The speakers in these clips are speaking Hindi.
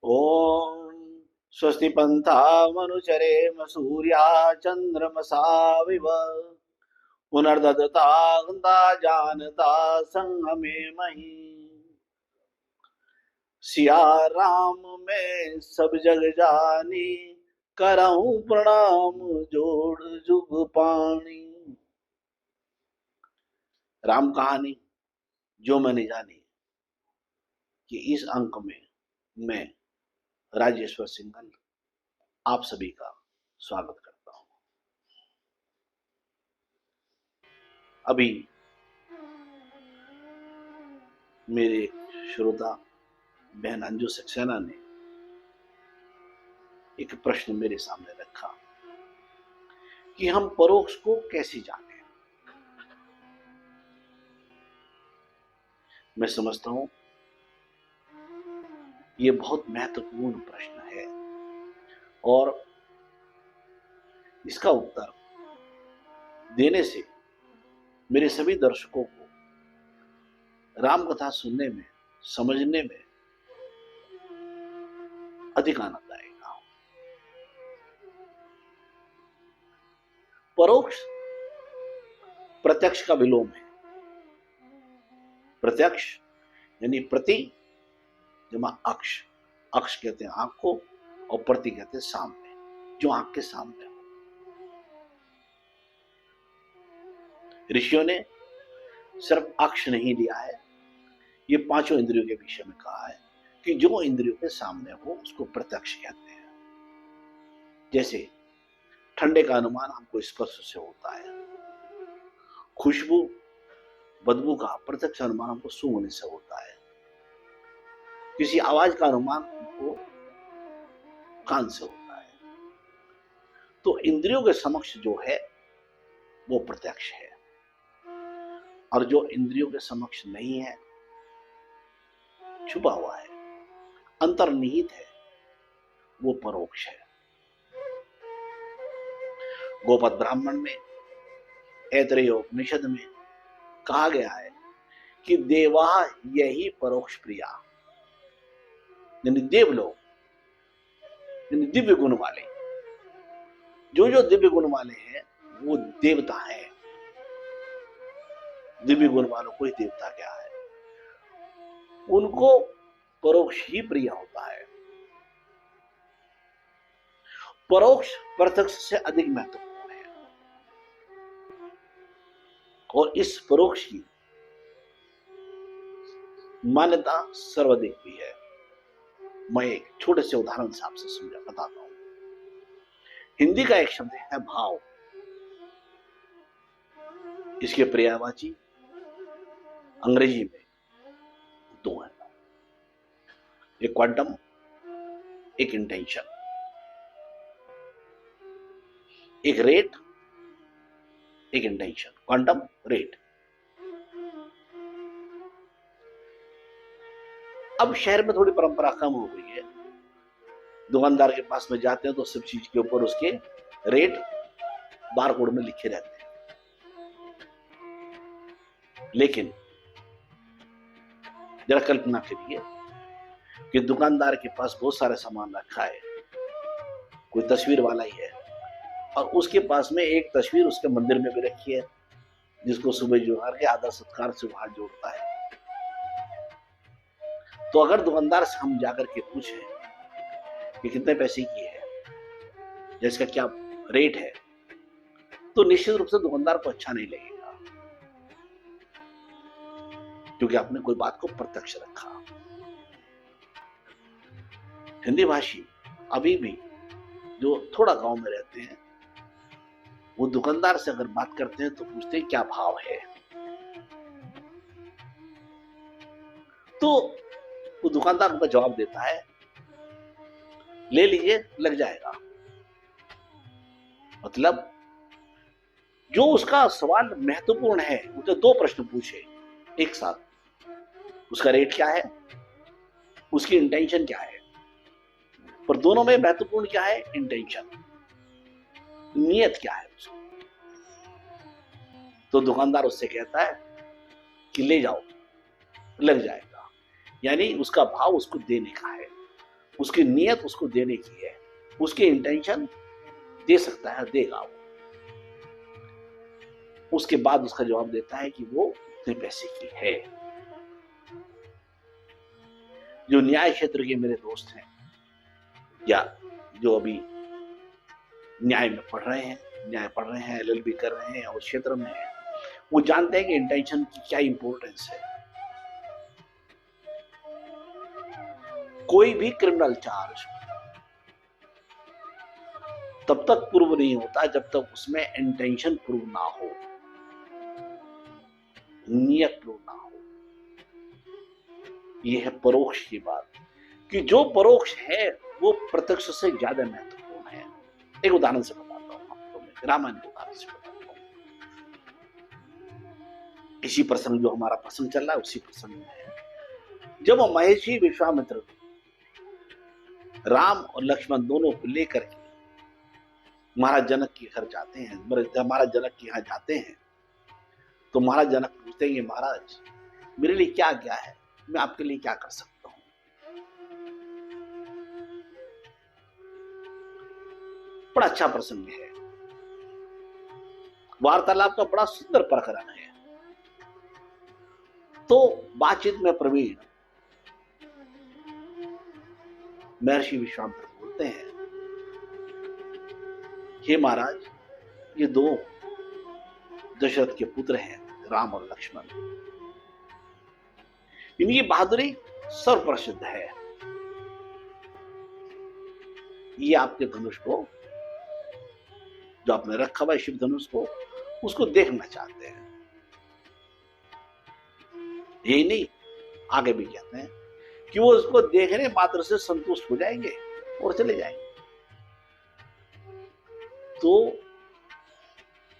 ओम स्वस्ति पंथा मनुचरेम सूर्या चंद्रमसा विव पुनर्दत्ता जानता संगमे मही। सिया राम में सब जग जानी, करऊं प्रणाम जोड़ जुग पाणी। राम कहानी जो मैंने जानी कि इस अंक में मैं राजेश्वर सिंघल आप सभी का स्वागत करता हूं। अभी मेरे श्रोता बहन अंजू सक्सेना ने एक प्रश्न मेरे सामने रखा कि हम परोक्ष को कैसे जाने। मैं समझता हूं ये बहुत महत्वपूर्ण प्रश्न है और इसका उत्तर देने से मेरे सभी दर्शकों को राम कथा सुनने में, समझने में अधिक आनंद आएगा। परोक्ष प्रत्यक्ष का विलोम है। प्रत्यक्ष यानी प्रति जमा अक्ष। अक्ष कहते हैं आंख को और प्रति कहते हैं सामने, जो आंख के सामने हो। ऋषियों ने सिर्फ अक्ष नहीं लिया है, ये पांचों इंद्रियों के विषय में कहा है कि जो इंद्रियों के सामने हो उसको प्रत्यक्ष कहते हैं। जैसे ठंडे का अनुमान हमको स्पर्श से होता है, खुशबू बदबू का प्रत्यक्ष अनुमान हमको सूंघने से होता है, किसी आवाज का अनुमान हमको कान से होता है। तो इंद्रियों के समक्ष जो है वो प्रत्यक्ष है, और जो इंद्रियों के समक्ष नहीं है, छुपा हुआ है, अंतर्निहित है, वो परोक्ष है। गोपद ब्राह्मण में, ऐतरेय उपनिषद में कहा गया है कि देवा यही परोक्ष प्रिया, यानी देवलोक, यानी दिव्य गुण वाले, जो दिव्य गुण वाले हैं वो देवता है। दिव्य गुण वालों को ही देवता क्या है, उनको परोक्ष ही प्रिय होता है। परोक्ष प्रत्यक्ष से अधिक महत्वपूर्ण है और इस परोक्ष की मान्यता सर्वाधिक भी है। मैं एक छोटे से उदाहरण से आपसे समझा बताता हूं। हिंदी का एक शब्द है भाव। इसके पर्यायवाची अंग्रेजी में दो है, एक क्वांटम, एक इंटेंशन, एक रेट, एक इंटेंशन। Quantum, rate. अब शहर में थोड़ी परंपरा कम हो गई है, दुकानदार के पास में जाते हैं तो सब चीज के ऊपर उसके रेट बारकोड में लिखे रहते हैं। लेकिन जरा कल्पना करिए कि दुकानदार के पास बहुत सारे सामान रखा है, कोई तस्वीर वाला ही है, और उसके पास में एक तस्वीर उसके मंदिर में भी रखी है, जिसको सुबह जोहार के आदर सत्कार से हाथ जोड़ता है। तो अगर दुकानदार से हम जाकर के पूछें कि कितने पैसे की है या इसका क्या रेट है, तो निश्चित रूप से दुकानदार को अच्छा नहीं लगेगा, क्योंकि आपने कोई बात को प्रत्यक्ष रखा। हिंदी भाषी अभी भी जो थोड़ा गांव में रहते हैं, वो दुकानदार से अगर बात करते हैं तो पूछते हैं क्या भाव है, तो वो दुकानदार उनका जवाब देता है ले लीजिए, लग जाएगा। मतलब जो उसका सवाल महत्वपूर्ण है, उसने दो प्रश्न पूछे एक साथ, उसका रेट क्या है, उसकी इंटेंशन क्या है, पर दोनों में महत्वपूर्ण क्या है, इंटेंशन, नियत क्या है उसकी। तो दुकानदार उससे कहता है कि ले जाओ, लग जाएगा, यानी उसका भाव उसको देने का है। उसकी नीयत उसको देने की है, उसके इंटेंशन दे सकता है, देगा वो। उसके बाद उसका जवाब देता है कि वो इतने पैसे की है। जो न्याय क्षेत्र के मेरे दोस्त हैं या जो अभी न्याय में पढ़ रहे हैं, न्याय पढ़ रहे हैं, एलएलबी कर रहे हैं और क्षेत्र में हैं, वो जानते हैं कि इंटेंशन की क्या इंपॉर्टेंस है। कोई भी क्रिमिनल चार्ज तब तक प्रूव नहीं होता जब तक उसमें इंटेंशन प्रूव ना हो, नियत प्रूव ना हो। यह है परोक्ष की बात, कि जो परोक्ष है वो प्रत्यक्ष से ज्यादा महत्वपूर्ण है। एक उदाहरण से बताता हूं आपको, मैं रामायण के उदाहरण से बताता हूं। इसी प्रसंग जो हमारा प्रसंग चल रहा है उसी प्रसंग में है। जब महर्षि विश्वामित्र राम और लक्ष्मण दोनों को लेकर के महाराज जनक के घर जाते हैं, महाराज जनक के यहाँ जाते हैं, तो महाराज जनक पूछते हैं, महाराज मेरे लिए क्या क्या है, मैं आपके लिए क्या कर सकता हूं। बड़ा अच्छा प्रसंग है, वार्तालाप का बड़ा सुंदर प्रकरण है। तो बातचीत में प्रवीण महर्षि विश्वामित्र बोलते हैं, हे महाराज, ये दो दशरथ के पुत्र हैं, राम और लक्ष्मण। इनकी बहादुरी सर्वप्रसिद्ध है। ये आपके धनुष को, जो आपने रखा हुआ शिव धनुष को, उसको देखना चाहते हैं। यही नहीं, आगे भी कहते हैं कि वो उसको देखने मात्र से संतुष्ट हो जाएंगे और चले जाएंगे। तो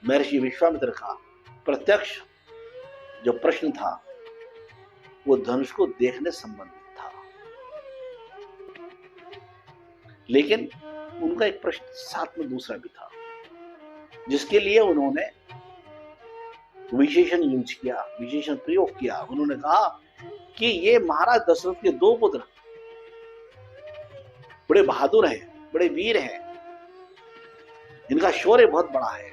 महर्षि विश्वामित्र का प्रत्यक्ष जो प्रश्न था वो धनुष को देखने संबंधित था, लेकिन उनका एक प्रश्न साथ में दूसरा भी था, जिसके लिए उन्होंने विशेषण यूज किया, विशेषण प्रयोग किया। उन्होंने कहा कि ये महाराज दशरथ के दो पुत्र बड़े बहादुर हैं, बड़े वीर हैं, इनका शौर्य बहुत बड़ा है,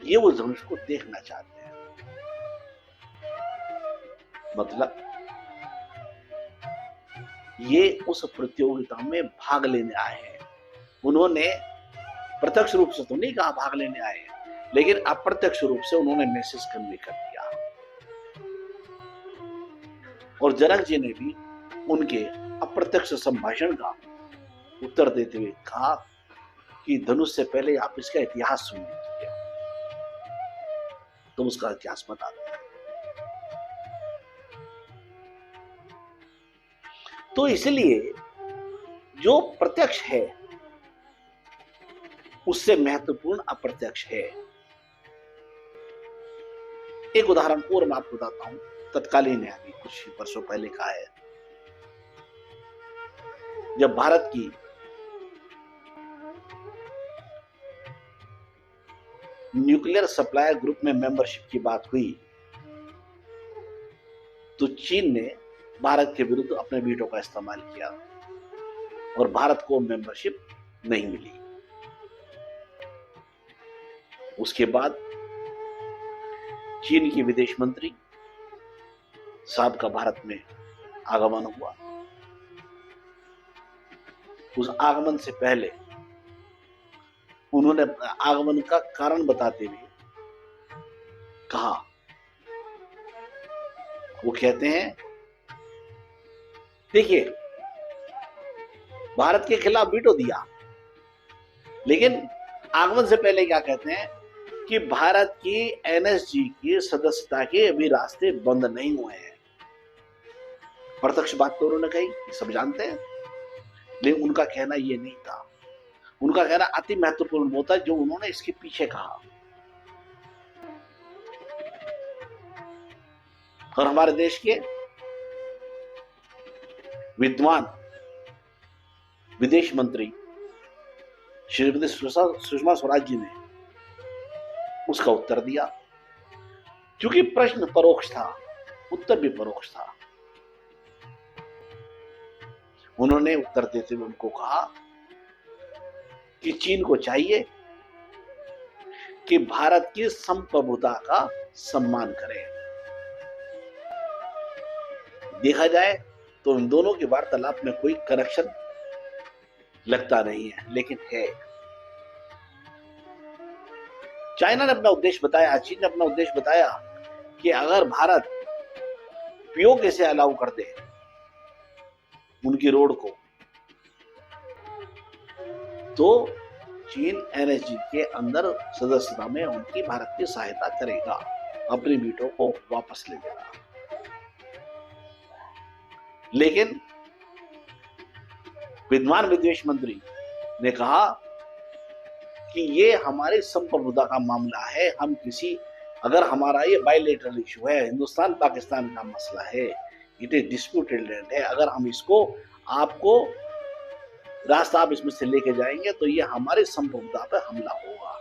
ये वो धनुष को देखना चाहते हैं। मतलब ये उस प्रतियोगिता में भाग लेने आए हैं। उन्होंने प्रत्यक्ष रूप से तो नहीं कहा भाग लेने आए हैं, लेकिन अप्रत्यक्ष रूप से उन्होंने मैसेज कन्वे कर दिया। और जनक जी ने भी उनके अप्रत्यक्ष संभाषण का उत्तर देते हुए कहा कि धनुष से पहले आप इसका इतिहास सुन लीजिए, तो उसका इतिहास बता दो। तो इसलिए जो प्रत्यक्ष है उससे महत्वपूर्ण अप्रत्यक्ष है। एक उदाहरण और मैं आपको बताता हूं, तत्कालीन है, अभी कुछ वर्षों पहले का है। जब भारत की न्यूक्लियर सप्लायर ग्रुप में मेंबरशिप की बात हुई, तो चीन ने भारत के विरुद्ध अपने वीटो का इस्तेमाल किया और भारत को मेंबरशिप नहीं मिली। उसके बाद चीन की विदेश मंत्री साहब का भारत में आगमन हुआ। उस आगमन से पहले उन्होंने आगमन का कारण बताते हुए कहा, वो कहते हैं, देखिए भारत के खिलाफ वीटो दिया, लेकिन आगमन से पहले क्या कहते हैं कि भारत की एनएसजी की सदस्यता के अभी रास्ते बंद नहीं हुए हैं। प्रत्यक्ष बात तो उन्होंने कही, सब जानते हैं, लेकिन उनका कहना ये नहीं था। उनका कहना अति महत्वपूर्ण होता है जो उन्होंने इसके पीछे कहा। और हमारे देश के विद्वान विदेश मंत्री श्रीमती सुषमा स्वराज जी ने उसका उत्तर दिया। क्योंकि प्रश्न परोक्ष था, उत्तर भी परोक्ष था। उन्होंने उत्तर देते हुए उनको कहा कि चीन को चाहिए कि भारत की संप्रभुता का सम्मान करे। देखा जाए तो इन दोनों की वार्तालाप में कोई कनेक्शन लगता नहीं है, लेकिन है। चाइना ने अपना उद्देश्य बताया, चीन ने अपना उद्देश्य बताया कि अगर भारत पीओके से अलाउ कर दे उनकी रोड को, तो चीन एनएसजी के अंदर सदस्यता में उनकी भारत की सहायता करेगा, अपनी वीटो को वापस ले लेगा। लेकिन विद्वान विदेश मंत्री ने कहा कि ये हमारी संप्रभुता का मामला है, हम किसी, अगर हमारा ये बायलैटरल इशू है, हिंदुस्तान पाकिस्तान का मसला है, इट इज डिस्प्यूटेड लैंड है, अगर हम इसको आपको रास्ता आप इसमें से लेके जाएंगे तो ये हमारे संप्रभुता पर हमला होगा।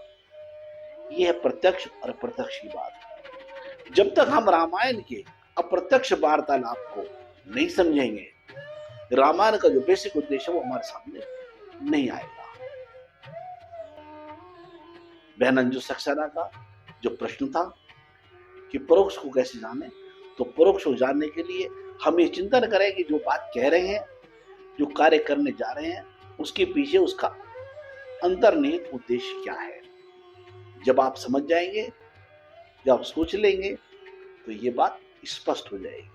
ये है प्रत्यक्ष और अप्रत्यक्ष की बात। जब तक हम रामायण के अप्रत्यक्ष वार्तालाप को नहीं समझेंगे, रामायण का जो बेसिक उद्देश्य है वो हमारे सामने नहीं आएगा। बहन अंजू सक्सेना का जो प्रश्न था कि परोक्ष को कैसे जाने, तो परोक्ष को जानने के लिए हम ये चिंतन करें कि जो बात कह रहे हैं, जो कार्य करने जा रहे हैं, उसके पीछे उसका अंतर्निहित उद्देश्य क्या है। जब आप समझ जाएंगे, जब आप सोच लेंगे, तो ये बात स्पष्ट हो जाएगी।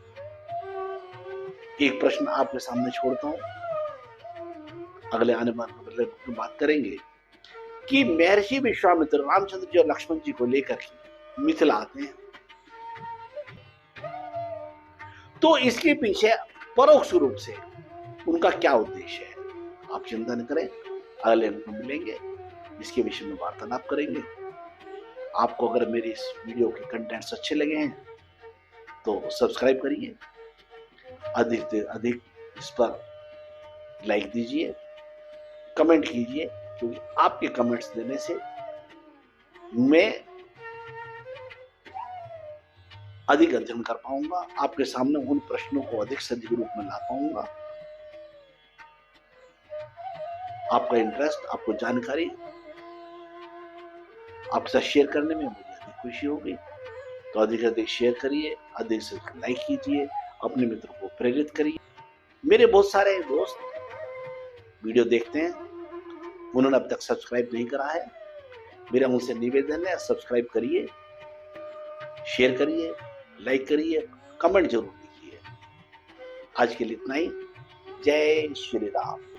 एक प्रश्न आपके सामने छोड़ता हूं, अगले आने वाले में बात करेंगे कि महर्षि विश्वामित्र रामचंद्र जी और लक्ष्मण जी को लेकर मिथिला आते हैं, तो इसके पीछे परोक्ष रूप से उनका क्या उद्देश्य है। आप चिंतन करें, अगले अंक में मिलेंगे, इसके विषय में वार्तालाप करेंगे। आपको अगर मेरी इस वीडियो के कंटेंट्स अच्छे लगे हैं तो सब्सक्राइब करिए, अधिक से अधिक इस पर लाइक दीजिए, कमेंट कीजिए, क्योंकि आपके कमेंट्स देने से मैं अधिक अध्ययन कर पाऊंगा, आपके सामने उन प्रश्नों को अधिक से अधिक रूप में ला पाऊंगा। आपका इंटरेस्ट, आपको जानकारी आपके साथ शेयर करने में मुझे अधिक खुशी होगी, तो अधिक से अधिक शेयर करिए, अधिक से अधिक लाइक कीजिए, अपने मित्रों को प्रेरित करिए। मेरे बहुत सारे दोस्त वीडियो देखते हैं, उन्होंने अब तक सब्सक्राइब नहीं करा है, मेरा उनसे निवेदन है, सब्सक्राइब करिए, शेयर करिए, लाइक करिए, कमेंट जरूर लिखिए। आज के लिए इतना ही। जय श्री राम।